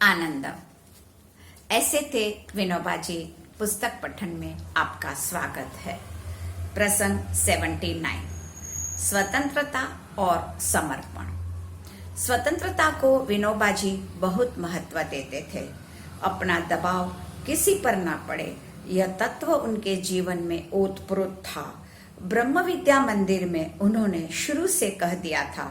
आनंदम। ऐसे थे विनोबा जी। पुस्तक पठन में आपका स्वागत है। प्रसंग 79, स्वतंत्रता और समर्पण। स्वतंत्रता को विनोबा जी बहुत महत्व देते थे। अपना दबाव किसी पर ना पड़े, यह तत्व उनके जीवन में ओतप्रोत था। ब्रह्म विद्या मंदिर में उन्होंने शुरू से कह दिया था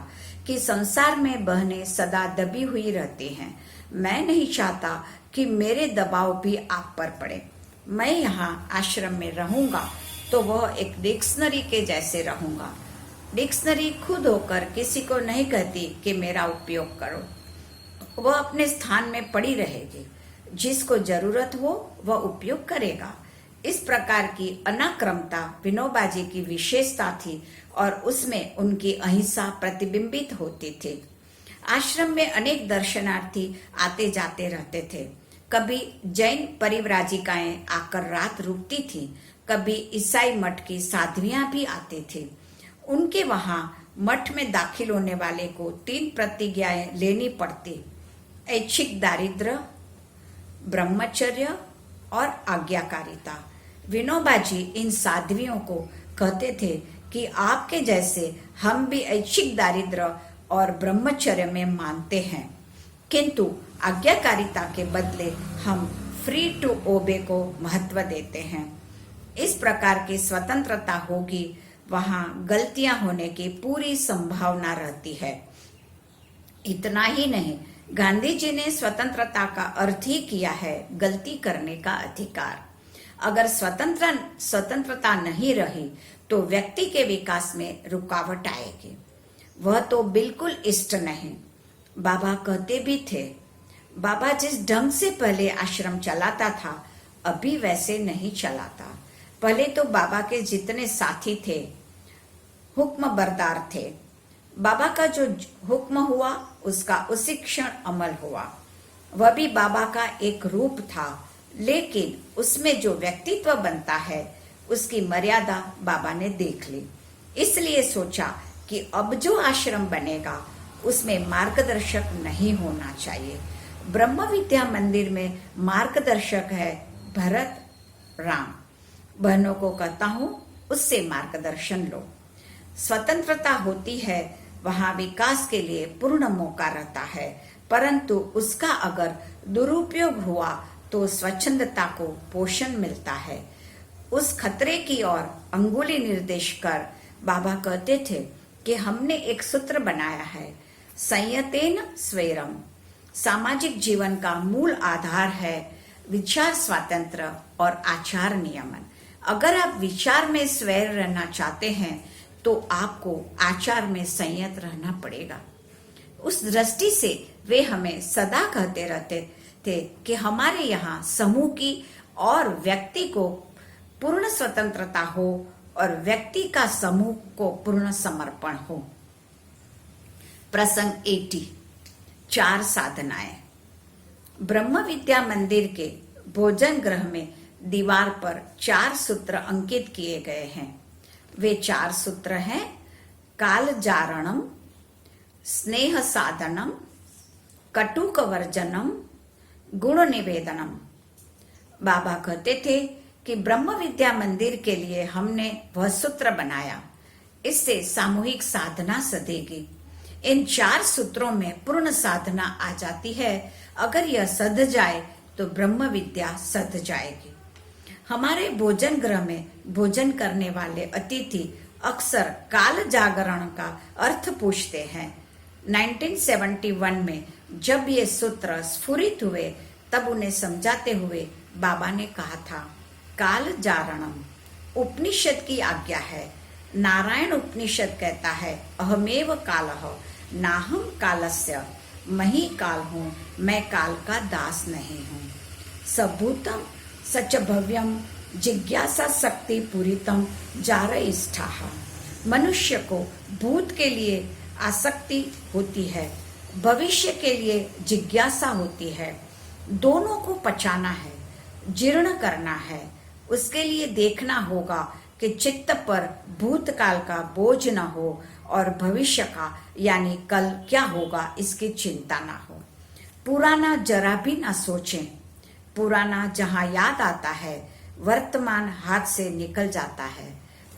कि संसार में बहनें सदा दबी हुई रहती हैं। मैं नहीं चाहता कि मेरे दबाव भी आप पर पड़े। मैं यहाँ आश्रम में रहूंगा तो वह एक डिक्शनरी के जैसे रहूंगा। डिक्शनरी खुद होकर किसी को नहीं कहती कि मेरा उपयोग करो। वह अपने स्थान में पड़ी रहेगी। जिसको जरूरत हो वह उपयोग करेगा। इस प्रकार की अनाक्रमता विनोबा जी की विशेषता थी और उसमें उनकी अहिंसा प्रतिबिंबित होती थी। आश्रम में अनेक दर्शनार्थी आते जाते रहते थे। कभी जैन परिव्राजिकाएं आकर रात रुकती थी, कभी ईसाई मठ की साध्वियां भी आती थी। उनके वहां मठ में दाखिल होने वाले को 3 प्रतिज्ञाएं लेनी पड़ती: ऐच्छिक दारिद्र्य, ब्रह्मचर्य और आज्ञाकारिता। विनोबा जी इन साध्वियों को कहते थे कि आपके जैसे हम भी ऐच्छिक दारिद्र्य और ब्रह्मचर्य में मानते हैं, किंतु आज्ञाकारिता के बदले हम फ्री टू ओबे को महत्व देते हैं। इस प्रकार की स्वतंत्रता होगी, वहां गलतियां होने की पूरी संभावना रहती है। इतना ही नहीं, गांधी जी ने स्वतंत्रता का अर्थ ही किया है गलती करने का अधिकार। अगर स्वतंत्रता नहीं रही तो व्यक्ति के विकास में रुकावट आएगी। वह तो बिल्कुल इष्ट नहीं। बाबा कहते भी थे, बाबा जिस ढंग से पहले आश्रम चलाता था अभी वैसे नहीं चलाता। पहले तो बाबा के जितने साथी थे हुक्म बरदार थे। बाबा का जो हुक्म हुआ उसका उसी क्षण अमल हुआ। वह भी बाबा का एक रूप था, लेकिन उसमें जो व्यक्तित्व बनता है उसकी मर्यादा बाबा ने देख ली। इसलिए सोचा कि अब जो आश्रम बनेगा उसमें मार्गदर्शक नहीं होना चाहिए। ब्रह्म विद्या मंदिर में मार्गदर्शक है भरत राम। बहनों को कहता हूँ उससे मार्गदर्शन लो। स्वतंत्रता होती है, वहां विकास के लिए पूर्ण मौका रहता है, परंतु उसका अगर दुरुपयोग हुआ तो स्वच्छंदता को पोषण मिलता है। उस खतरे की ओर अंगुली निर्देश कर बाबा कहते थे कि हमने एक सूत्र बनाया है, संयतेन स्वैरम। सामाजिक जीवन का मूल आधार है विचार स्वातंत्र्य और आचार नियमन। अगर आप विचार में स्वैर रहना चाहते हैं तो आपको आचार में संयत रहना पड़ेगा। उस दृष्टि से वे हमें सदा कहते रहते थे कि हमारे यहाँ समूह की और व्यक्ति को पूर्ण स्वतंत्रता हो और व्यक्ति का समूह को पूर्ण समर्पण हो। प्रसंग 80, 4 साधनाएं। ब्रह्म विद्या मंदिर के भोजन गृह में दीवार पर 4 सूत्र अंकित किए गए हैं। वे 4 सूत्र हैं: काल जारणम, स्नेह साधनम, कटुक वर्जनम, गुण निवेदनम। बाबा कहते थे कि ब्रह्म विद्या मंदिर के लिए हमने वह सूत्र बनाया, इससे सामूहिक साधना सधेगी। इन 4 सूत्रों में पूर्ण साधना आ जाती है। अगर यह सध जाए तो ब्रह्म विद्या सध जाएगी। हमारे भोजन गृह में भोजन करने वाले अतिथि अक्सर काल जागरण का अर्थ पूछते हैं। 1971 में जब ये सूत्र स्फुरित हुए तब उन्हें समझाते हुए बाबा ने कहा था, काल जारणम उपनिषद की आज्ञा है। नारायण उपनिषद कहता है, अहमेव कालः नाहम कालस्य, मैं ही काल हूँ, मैं काल का दास नहीं हूँ। सबूतम सच भव्यम जिज्ञासा शक्ति पूरितम जारयिष्ठाः। मनुष्य को भूत के लिए आसक्ति होती है, भविष्य के लिए जिज्ञासा होती है। दोनों को पचाना है, जीर्ण करना है। उसके लिए देखना होगा कि चित्त पर भूतकाल का बोझ न हो और भविष्य का यानी कल क्या होगा इसकी चिंता न हो। पुराना जरा भी ना सोचें। पुराना जहां याद आता है, वर्तमान हाथ से निकल जाता है।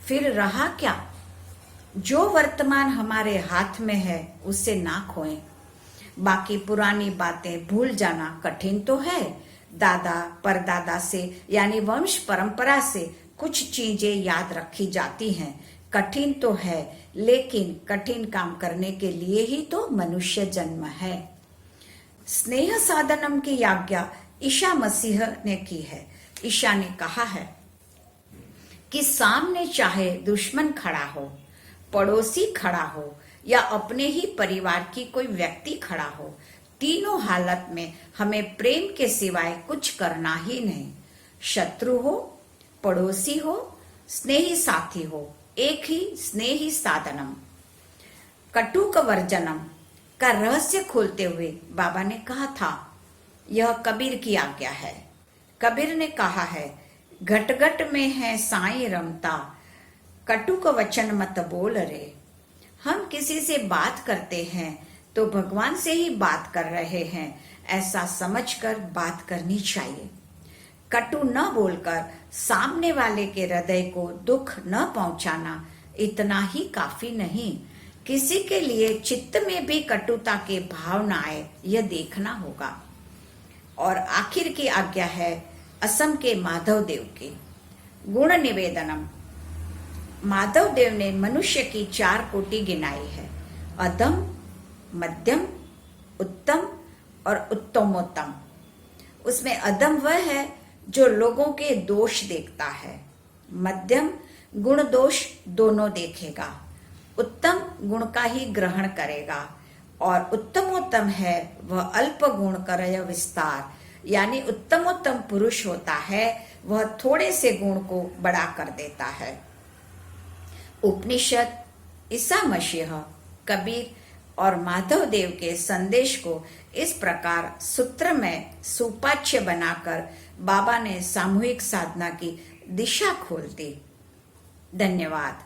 फिर रहा क्या? जो वर्तमान हमारे हाथ में है उसे ना खोएं। बाकी पुरानी बातें भूल जाना कठिन तो है। दादा परदादा से यानी वंश परंपरा से कुछ चीजें याद रखी जाती हैं। कठिन तो है, लेकिन कठिन काम करने के लिए ही तो मनुष्य जन्म है। स्नेह साधनम की आज्ञा ईशा मसीह ने की है। ईशा ने कहा है कि सामने चाहे दुश्मन खड़ा हो, पड़ोसी खड़ा हो या अपने ही परिवार की कोई व्यक्ति खड़ा हो, तीनों हालत में हमें प्रेम के सिवाय कुछ करना ही नहीं। शत्रु हो, पड़ोसी हो, स्नेही साथी हो, एक ही स्नेही साधनम। कटुक वर्जनम का रहस्य खोलते हुए बाबा ने कहा था, यह कबीर की आज्ञा है। कबीर ने कहा है, घट घट में है साईं रमता, कटुक वचन मत बोल रे। हम किसी से बात करते हैं तो भगवान से ही बात कर रहे हैं, ऐसा समझकर बात करनी चाहिए। कटु न बोलकर सामने वाले के हृदय को दुख न पहुंचाना इतना ही काफी नहीं, किसी के लिए चित्त में भी कटुता के भाव न आए, यह देखना होगा। और आखिर की आज्ञा है असम के माधव देव की, गुण निवेदनम। माधव देव ने मनुष्य की 4 कोटि गिनाई है, अधम, मध्यम, उत्तम और उत्तमोत्तम। उसमें अधम वह है जो लोगों के दोष देखता है, मध्यम गुण दोष दोनों देखेगा, उत्तम गुण का ही ग्रहण करेगा, और उत्तमोत्तम है वह अल्प गुण करय विस्तार, यानी उत्तमोत्तम पुरुष होता है वह थोड़े से गुण को बड़ा कर देता है। उपनिषद, ईसा मसीह, कबीर और माधव देव के संदेश को इस प्रकार सूत्र में सुपाच्य बनाकर बाबा ने सामूहिक साधना की दिशा खोल दी। धन्यवाद।